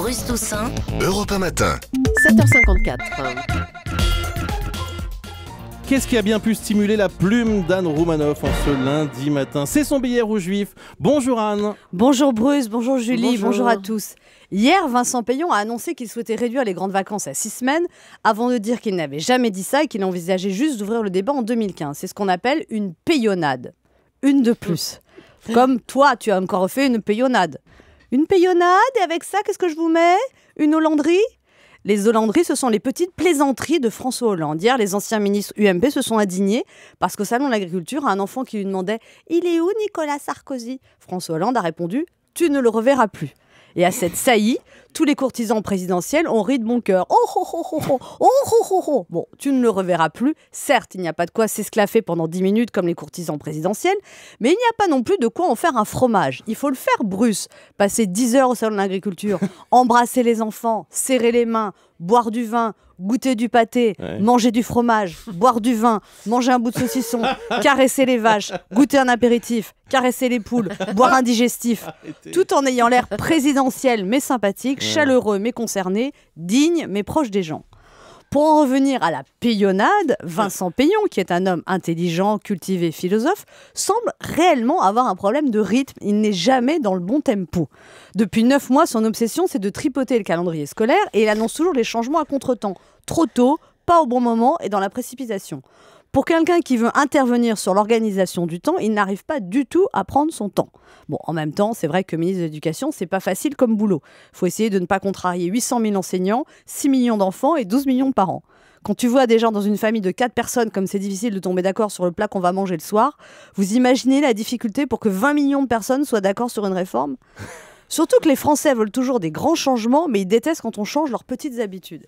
Bruce Toussaint. Europe 1 matin. 7h54. Qu'est-ce qui a bien pu stimuler la plume d'Anne Roumanoff en ce lundi matin? C'est son billet rouge vif. Bonjour Anne. Bonjour Bruce, bonjour Julie, Bonjour. bonjour à tous. Hier, Vincent Payon a annoncé qu'il souhaitait réduire les grandes vacances à 6 semaines, avant de dire qu'il n'avait jamais dit ça et qu'il envisageait juste d'ouvrir le débat en 2015. C'est ce qu'on appelle une payonnade. Une de plus. Comme toi, tu as encore fait une payonnade. Une payonnade, et avec ça, qu'est-ce que je vous mets? Une hollanderie? Les hollanderies, ce sont les petites plaisanteries de François Hollande. Hier, les anciens ministres UMP se sont indignés parce qu'au salon de l'agriculture, un enfant qui lui demandait « Il est où Nicolas Sarkozy ?» François Hollande a répondu « Tu ne le reverras plus ». Et à cette saillie, tous les courtisans présidentiels ont ri de bon cœur. Oh, oh, oh, oh, oh, oh, oh, oh, oh. Bon, tu ne le reverras plus. Certes, il n'y a pas de quoi s'esclaffer pendant 10 minutes comme les courtisans présidentiels, mais il n'y a pas non plus de quoi en faire un fromage. Il faut le faire, Bruce. Passer 10 heures au salon de l'agriculture, embrasser les enfants, serrer les mains, boire du vin, goûter du pâté, manger du fromage, boire du vin, manger un bout de saucisson, caresser les vaches, goûter un apéritif, caresser les poules, boire un digestif, tout en ayant l'air présidentiel mais sympathique, chaleureux mais concerné, digne mais proche des gens. Pour en revenir à la payonnade, Vincent Payon, qui est un homme intelligent, cultivé, philosophe, semble réellement avoir un problème de rythme. Il n'est jamais dans le bon tempo. Depuis 9 mois, son obsession, c'est de tripoter le calendrier scolaire et il annonce toujours les changements à contretemps. Trop tôt, pas au bon moment et dans la précipitation. Pour quelqu'un qui veut intervenir sur l'organisation du temps, il n'arrive pas du tout à prendre son temps. Bon, en même temps, c'est vrai que ministre de l'Éducation, c'est pas facile comme boulot. Il faut essayer de ne pas contrarier 800 000 enseignants, 6 millions d'enfants et 12 millions de parents. Quand tu vois des gens dans une famille de 4 personnes, comme c'est difficile de tomber d'accord sur le plat qu'on va manger le soir, vous imaginez la difficulté pour que 20 millions de personnes soient d'accord sur une réforme ? Surtout que les Français veulent toujours des grands changements, mais ils détestent quand on change leurs petites habitudes.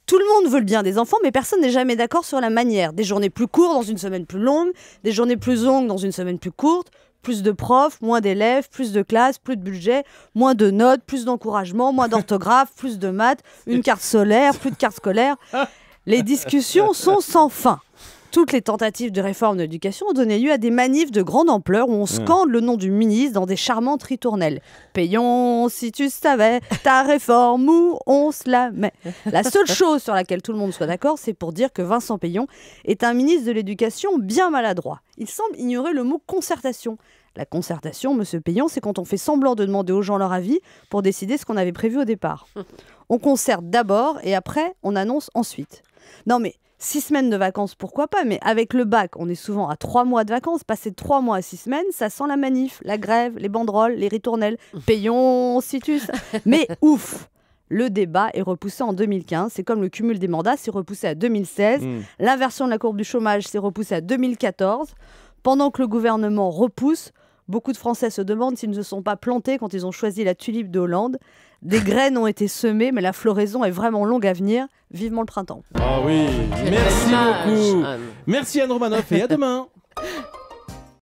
Tout le monde veut le bien des enfants, mais personne n'est jamais d'accord sur la manière. Des journées plus courtes dans une semaine plus longue, des journées plus longues dans une semaine plus courte, plus de profs, moins d'élèves, plus de classes, plus de budget, moins de notes, plus d'encouragement, moins d'orthographe, plus de maths, une carte solaire, plus de carte scolaire. Les discussions sont sans fin. Toutes les tentatives de réforme de l'éducation ont donné lieu à des manifs de grande ampleur où on scande le nom du ministre dans des charmantes ritournelles. Payons, si tu savais, ta réforme où on se la met. La seule chose sur laquelle tout le monde soit d'accord, c'est pour dire que Vincent Payon est un ministre de l'Éducation bien maladroit. Il semble ignorer le mot concertation. La concertation, monsieur Payon, c'est quand on fait semblant de demander aux gens leur avis pour décider ce qu'on avait prévu au départ. On concerte d'abord et après, on annonce ensuite. Non mais 6 semaines de vacances, pourquoi pas, mais avec le bac, on est souvent à 3 mois de vacances. Passer de 3 mois à 6 semaines, ça sent la manif, la grève, les banderoles, les ritournelles. Payons, situs. Mais ouf, le débat est repoussé en 2015. C'est comme le cumul des mandats, c'est repoussé à 2016. L'inversion de la courbe du chômage, c'est repoussé à 2014. Pendant que le gouvernement repousse, beaucoup de Français se demandent s'ils ne se sont pas plantés quand ils ont choisi la tulipe de Hollande. Des graines ont été semées, mais la floraison est vraiment longue à venir. Vivement le printemps. Ah oui, merci Quelle image, beaucoup. Anne. Merci Anne Roumanoff et à demain.